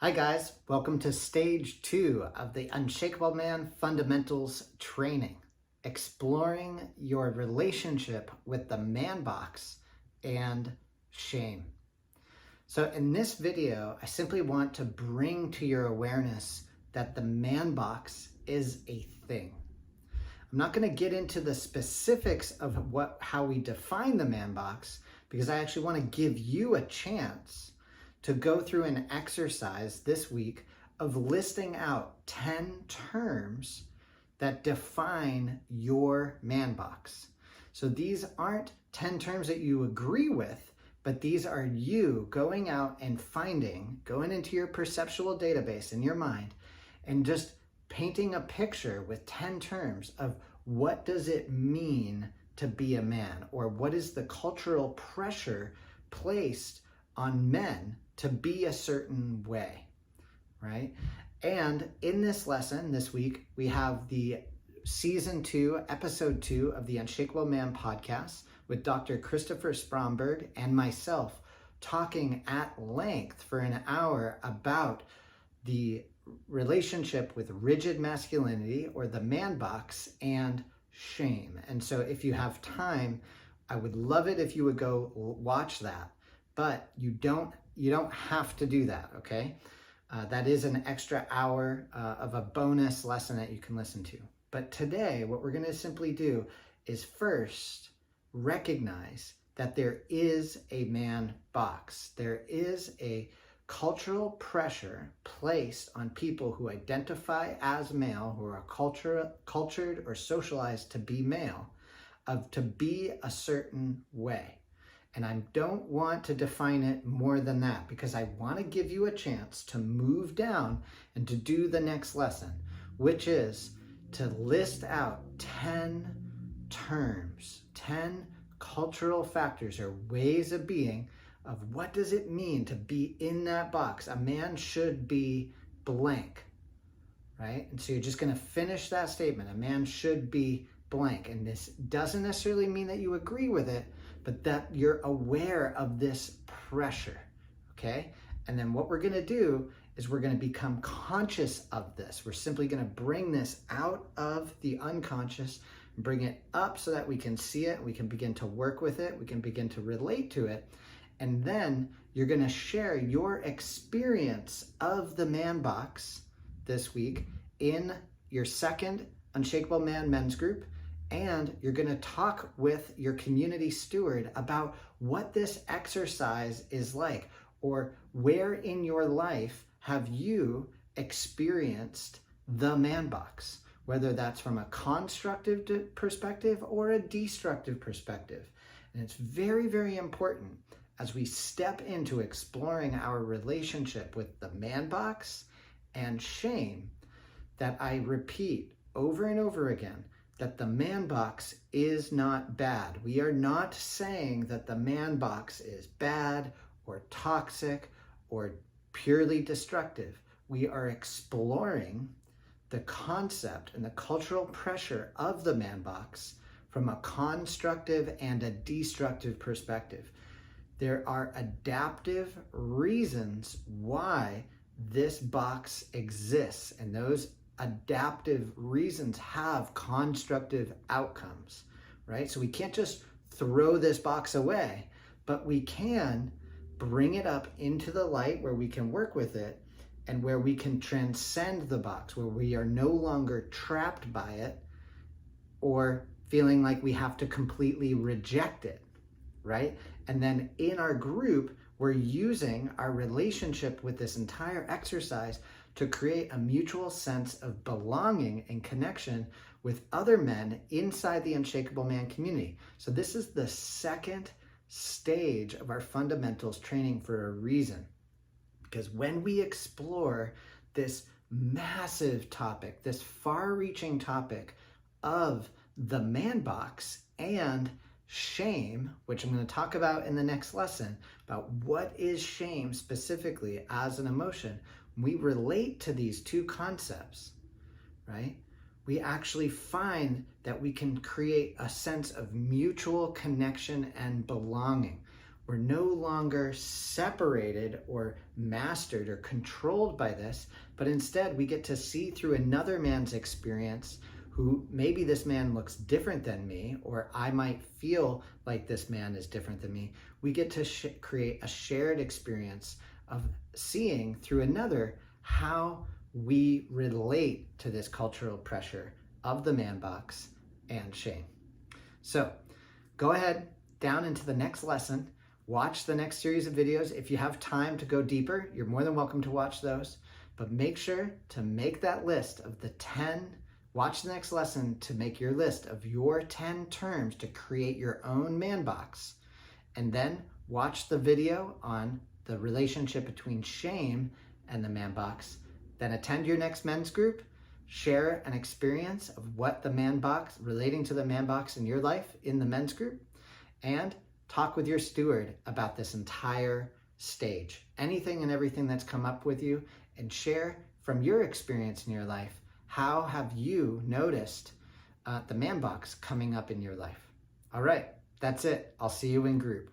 Hi guys, welcome to stage 2 of the Unshakable Man Fundamentals training, exploring your relationship with the man box and shame. So in this video, I simply want to bring to your awareness that the man box is a thing. I'm not going to get into the specifics of how we define the man box, because I actually want to give you a chance to go through an exercise this week of listing out 10 terms that define your man box. So these aren't 10 terms that you agree with, but these are you going out and going into your perceptual database in your mind and just painting a picture with 10 terms of what does it mean to be a man, or what is the cultural pressure placed on men to be a certain way, right? And in this lesson this week, we have the season 2, episode 2 of the Unshakable Man podcast with Dr. Christopher Spromberg and myself talking at length for an hour about the relationship with rigid masculinity, or the man box, and shame. And so if you have time, I would love it if you would go watch that, but you don't have to do that, okay? That is an extra hour of a bonus lesson that you can listen to. But today, what we're going to simply do is first recognize that there is a man box. There is a cultural pressure placed on people who identify as male, who are cultured or socialized to be male, to be a certain way. And I don't want to define it more than that, because I want to give you a chance to move down and to do the next lesson, which is to list out 10 terms, 10 cultural factors or ways of being, of what does it mean to be in that box. A man should be blank, right? And so you're just going to finish that statement. A man should be blank. And this doesn't necessarily mean that you agree with it, but that you're aware of this pressure, okay? And then what we're going to do is we're going to become conscious of this. We're simply going to bring this out of the unconscious, bring it up so that we can see it, we can begin to work with it, we can begin to relate to it. And then you're going to share your experience of the man box this week in your second Unshakable Man men's group. And you're going to talk with your community steward about what this exercise is like, or where in your life have you experienced the man box, whether that's from a constructive perspective or a destructive perspective. And it's very, very important as we step into exploring our relationship with the man box and shame that I repeat over and over again that the man box is not bad. We are not saying that the man box is bad or toxic or purely destructive. We are exploring the concept and the cultural pressure of the man box from a constructive and a destructive perspective. There are adaptive reasons why this box exists, and those adaptive reasons have constructive outcomes, right? So we can't just throw this box away, but we can bring it up into the light where we can work with it and where we can transcend the box, where we are no longer trapped by it or feeling like we have to completely reject it, right? And then in our group, we're using our relationship with this entire exercise to create a mutual sense of belonging and connection with other men inside the Unshakable Man community. So this is the second stage of our fundamentals training for a reason. Because when we explore this massive topic, this far-reaching topic of the man box and shame, which I'm going to talk about in the next lesson, about what is shame specifically as an emotion, we relate to these two concepts, right? We actually find that we can create a sense of mutual connection and belonging. We're no longer separated or mastered or controlled by this, but instead we get to see through another man's experience who maybe this man looks different than me, or I might feel like this man is different than me. We get to create a shared experience of seeing through another how we relate to this cultural pressure of the man box and shame. So go ahead down into the next lesson. Watch the next series of videos. If you have time to go deeper, you're more than welcome to watch those. But make sure to make that list of the 10. Watch the next lesson to make your list of your 10 terms to create your own man box. And then watch the video on the relationship between shame and the man box. Then attend your next men's group. Share an experience of what the man box, relating to the man box in your life in the men's group. And talk with your steward about this entire stage, anything and everything that's come up with you, and share from your experience in your life. How have you noticed the man box coming up in your life? All right, that's it. I'll see you in group.